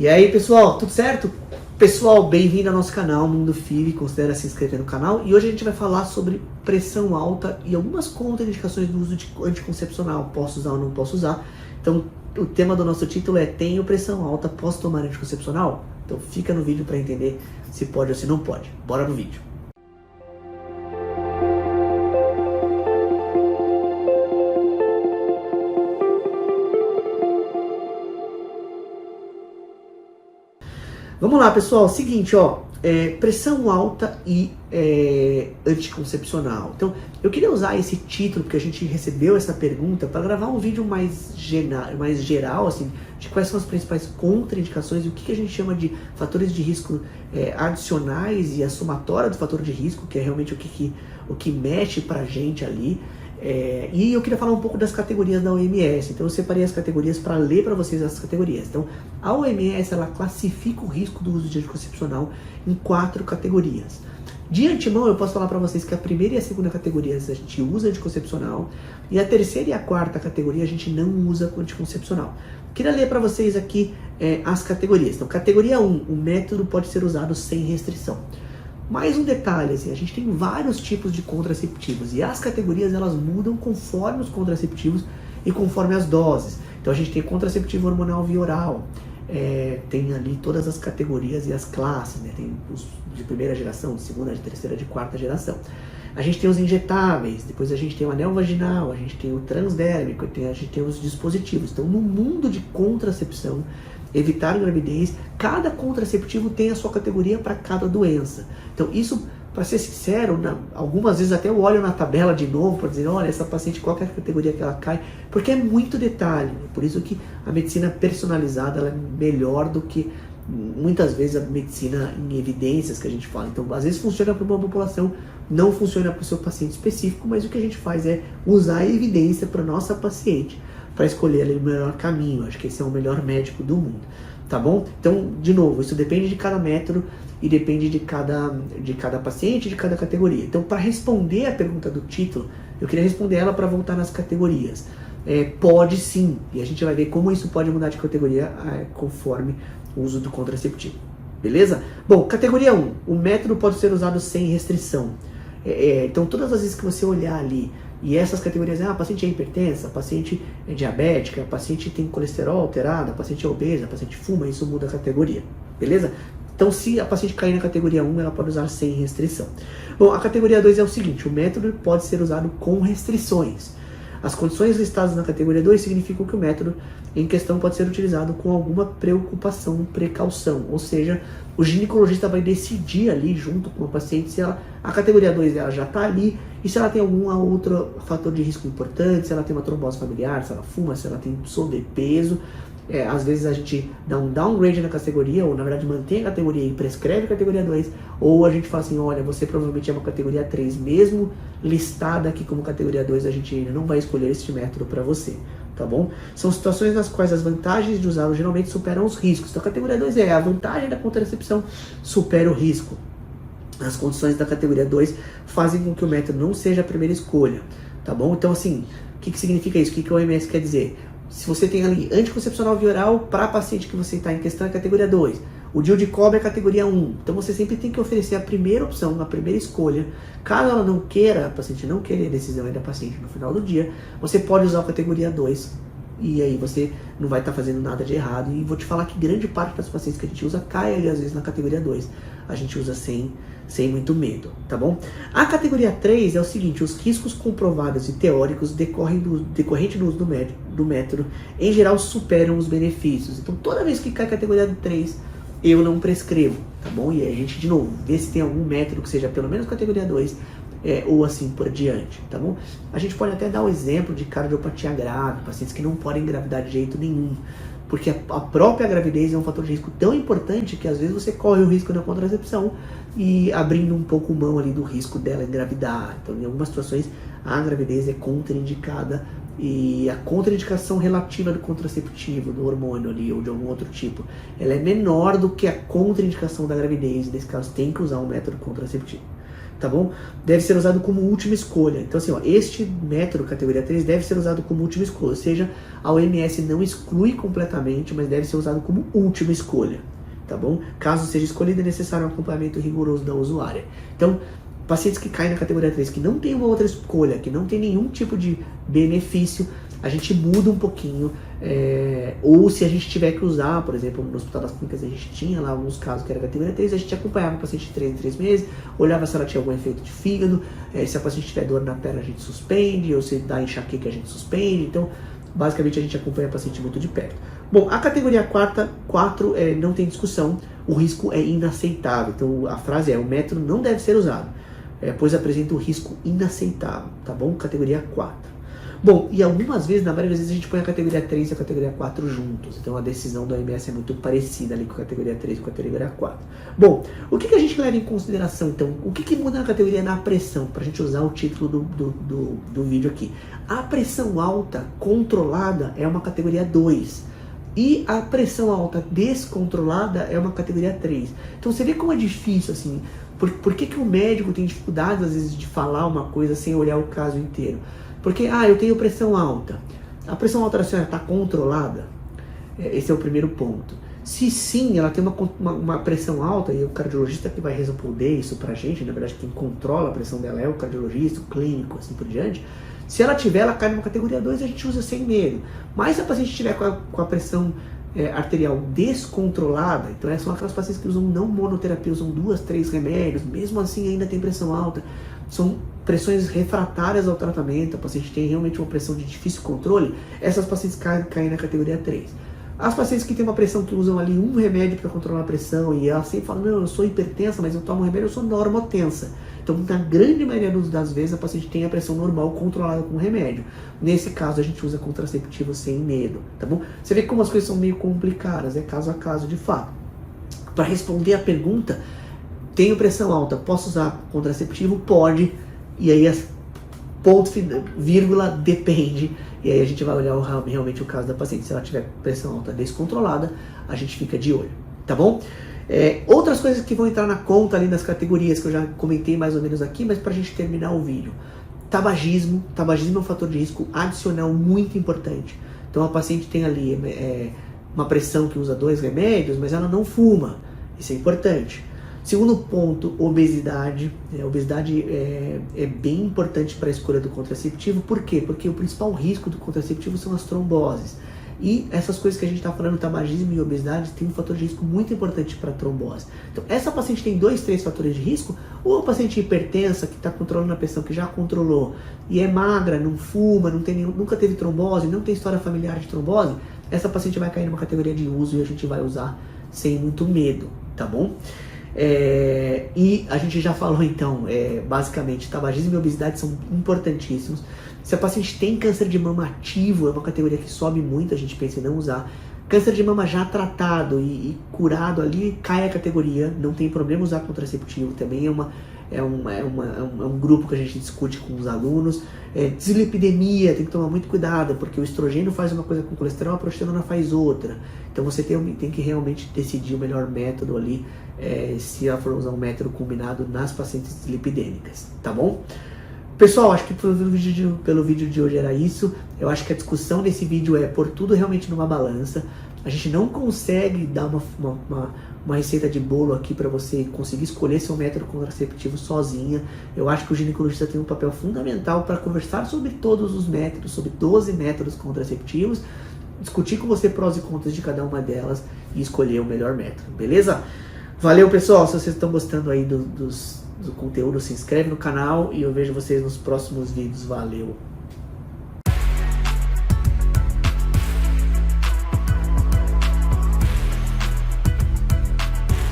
E aí, pessoal, tudo certo? Pessoal, bem-vindo ao nosso canal Mundo FIV, considere se inscrever no canal. E hoje a gente vai falar sobre pressão alta e algumas contraindicações do uso de anticoncepcional. Posso usar ou não posso usar? Então, o tema do nosso título é: tenho pressão alta, posso tomar anticoncepcional? Então fica no vídeo para entender se pode ou se não pode. Bora no vídeo. Vamos lá, pessoal, seguinte, ó, pressão alta e anticoncepcional. Então, eu queria usar esse título, porque a gente recebeu essa pergunta, para gravar um vídeo mais geral, assim, de quais são as principais contraindicações e o que a gente chama de fatores de risco adicionais e a somatória do fator de risco, que é realmente o que mexe pra gente ali. E eu queria falar um pouco das categorias da OMS. Então eu separei as categorias para ler para vocês essas categorias. Então a OMS ela classifica o risco do uso de anticoncepcional em 4 categorias. De antemão eu posso falar para vocês que a primeira e a segunda categorias a gente usa anticoncepcional e a terceira e a quarta categoria a gente não usa anticoncepcional. Queria ler para vocês aqui as categorias. Então categoria 1, o método pode ser usado sem restrição. Mais um detalhe, assim, a gente tem vários tipos de contraceptivos e as categorias elas mudam conforme os contraceptivos e conforme as doses. Então a gente tem contraceptivo hormonal via oral, tem ali todas as categorias e as classes, né? Tem os de primeira geração, de segunda, de terceira, de quarta geração. A gente tem os injetáveis, depois a gente tem o anel vaginal, a gente tem o transdérmico, a gente tem os dispositivos. Então no mundo de contracepção, evitar gravidez, cada contraceptivo tem a sua categoria para cada doença. Então isso, para ser sincero, algumas vezes até eu olho na tabela de novo para dizer, olha, essa paciente, qual que é a categoria que ela cai, porque é muito detalhe. Por isso que a medicina personalizada ela é melhor do que muitas vezes a medicina em evidências que a gente fala. Então às vezes funciona para uma população, não funciona para o seu paciente específico, mas o que a gente faz é usar a evidência para nossa paciente, para escolher ali o melhor caminho. Acho que esse é o melhor médico do mundo, tá bom? Então, de novo, isso depende de cada método e depende de cada paciente, de cada categoria. Então, para responder a pergunta do título, eu queria responder ela para voltar nas categorias. Pode sim, e a gente vai ver como isso pode mudar de categoria conforme o uso do contraceptivo, beleza? Bom, categoria 1, o método pode ser usado sem restrição. Então, todas as vezes que você olhar ali, e essas categorias, a paciente é hipertensa, a paciente é diabética, a paciente tem colesterol alterado, a paciente é obesa, a paciente fuma, isso muda a categoria, beleza? Então, se a paciente cair na categoria 1, ela pode usar sem restrição. Bom, a categoria 2 é o seguinte, o método pode ser usado com restrições. As condições listadas na categoria 2 significam que o método em questão pode ser utilizado com alguma precaução, ou seja, o ginecologista vai decidir ali junto com a paciente se a categoria 2 dela já está ali e se ela tem algum outro fator de risco importante, se ela tem uma trombose familiar, se ela fuma, se ela tem sobrepeso. Às vezes a gente dá um downgrade na categoria, ou na verdade mantém a categoria e prescreve a categoria 2, ou a gente fala assim, olha, você provavelmente é uma categoria 3, mesmo listada aqui como categoria 2, a gente ainda não vai escolher este método para você, tá bom? São situações nas quais as vantagens de usá-lo geralmente superam os riscos. Então a categoria 2 é a vantagem da contracepção supera o risco. As condições da categoria 2 fazem com que o método não seja a primeira escolha, tá bom? Então assim, o que significa isso? O que o OMS quer dizer? Se você tem ali anticoncepcional via oral para paciente que você está em questão é categoria 2, o DIU de cobre é categoria 1, então você sempre tem que oferecer a primeira opção, a primeira escolha. Caso ela não queira, a paciente não queira, a decisão é da paciente no final do dia, você pode usar a categoria 2 e aí você não vai estar fazendo nada de errado. E vou te falar que grande parte das pacientes que a gente usa cai ali às vezes na categoria 2, a gente usa sem muito medo, tá bom? A categoria 3 é o seguinte, os riscos comprovados e teóricos decorrente do uso do método, em geral, superam os benefícios. Então, toda vez que cai a categoria 3, eu não prescrevo, tá bom? E aí a gente, de novo, vê se tem algum método que seja pelo menos categoria 2, ou assim por diante, tá bom? A gente pode até dar o exemplo de cardiopatia grave, pacientes que não podem engravidar de jeito nenhum, porque a própria gravidez é um fator de risco tão importante que às vezes você corre o risco da contracepção e abrindo um pouco mão ali do risco dela engravidar. Então, em algumas situações, a gravidez é contraindicada e a contraindicação relativa do contraceptivo, do hormônio ali ou de algum outro tipo, ela é menor do que a contraindicação da gravidez. Nesse caso, tem que usar um método contraceptivo. tá bom? Deve ser usado como última escolha. Então assim, ó, este método categoria 3 deve ser usado como última escolha, ou seja, a OMS não exclui completamente, mas deve ser usado como última escolha, tá bom? Caso seja escolhido, é necessário um acompanhamento rigoroso da usuária. Então, pacientes que caem na categoria 3, que não tem uma outra escolha, que não tem nenhum tipo de benefício, a gente muda um pouquinho, ou se a gente tiver que usar, por exemplo, no Hospital das Clínicas a gente tinha lá alguns casos que era categoria 3, a gente acompanhava o paciente de 3 em 3 meses, olhava se ela tinha algum efeito de fígado, se a paciente tiver dor na perna a gente suspende, ou se dá enxaqueca a gente suspende, então basicamente a gente acompanha o paciente muito de perto. Bom, a categoria 4 não tem discussão, o risco é inaceitável, então a frase é: o método não deve ser usado, pois apresenta um risco inaceitável, tá bom? Categoria 4. Bom, e algumas vezes, na maioria das vezes, a gente põe a categoria 3 e a categoria 4 juntos. Então a decisão da OMS é muito parecida ali com a categoria 3 e com a categoria 4. Bom, o que a gente leva em consideração então? O que muda na categoria na pressão? Para a gente usar o título do vídeo aqui. A pressão alta controlada é uma categoria 2. E a pressão alta descontrolada é uma categoria 3. Então você vê como é difícil assim. Por que o médico tem dificuldade às vezes de falar uma coisa sem olhar o caso inteiro? Porque, eu tenho pressão alta. A pressão alta da senhora está controlada? Esse é o primeiro ponto. Se sim, ela tem uma pressão alta, e o cardiologista que vai responder isso pra gente, na verdade quem controla a pressão dela é o cardiologista, o clínico, assim por diante. Se ela tiver, ela cai numa categoria 2, a gente usa sem medo. Mas se a paciente estiver com a pressão arterial descontrolada, então são aquelas pacientes que usam não monoterapia, usam 2, 3 remédios, mesmo assim ainda tem pressão alta. São pressões refratárias ao tratamento, a paciente tem realmente uma pressão de difícil controle, essas pacientes caem na categoria 3. As pacientes que têm uma pressão que usam ali um remédio para controlar a pressão e ela sempre fala: não, eu sou hipertensa, mas eu tomo um remédio, eu sou normotensa. Então, na grande maioria das vezes, a paciente tem a pressão normal controlada com remédio. Nesse caso, a gente usa contraceptivo sem medo, tá bom? Você vê como as coisas são meio complicadas, é caso a caso de fato. Para responder a pergunta, tenho pressão alta, posso usar contraceptivo? Pode. E aí, ponto, vírgula, depende. E aí a gente vai olhar realmente o caso da paciente. Se ela tiver pressão alta descontrolada, a gente fica de olho, tá bom? Outras coisas que vão entrar na conta ali das categorias que eu já comentei mais ou menos aqui, mas pra gente terminar o vídeo. Tabagismo é um fator de risco adicional muito importante. Então a paciente tem ali uma pressão que usa 2 remédios, mas ela não fuma. Isso é importante. Segundo ponto, obesidade. A obesidade é bem importante para a escolha do contraceptivo. Por quê? Porque o principal risco do contraceptivo são as tromboses. E essas coisas que a gente está falando, tabagismo e obesidade, tem um fator de risco muito importante para trombose. Então, essa paciente tem 2, 3 fatores de risco, ou a paciente hipertensa, que está controlando a pressão, que já controlou, e é magra, não fuma, nunca teve trombose, não tem história familiar de trombose, essa paciente vai cair numa categoria de uso e a gente vai usar sem muito medo, tá bom? E a gente já falou então, basicamente, tabagismo e obesidade são importantíssimos. Se a paciente tem câncer de mama ativo, é uma categoria que sobe muito, a gente pensa em não usar. Câncer de mama já tratado e curado ali, cai a categoria, não tem problema usar contraceptivo, também é um grupo que a gente discute com os alunos. Dislipidemia, tem que tomar muito cuidado, porque o estrogênio faz uma coisa com o colesterol, a progesterona faz outra. Então você tem que realmente decidir o melhor método ali, se ela for usar um método combinado nas pacientes dislipidêmicas, tá bom? Pessoal, acho que pelo vídeo de hoje era isso. Eu acho que a discussão desse vídeo é pôr tudo realmente numa balança. A gente não consegue dar uma receita de bolo aqui para você conseguir escolher seu método contraceptivo sozinha. Eu acho que o ginecologista tem um papel fundamental para conversar sobre todos os métodos, sobre 12 métodos contraceptivos, discutir com você prós e contras de cada uma delas e escolher o melhor método, beleza? Valeu, pessoal! Se vocês estão gostando aí do conteúdo, se inscreve no canal e eu vejo vocês nos próximos vídeos. Valeu!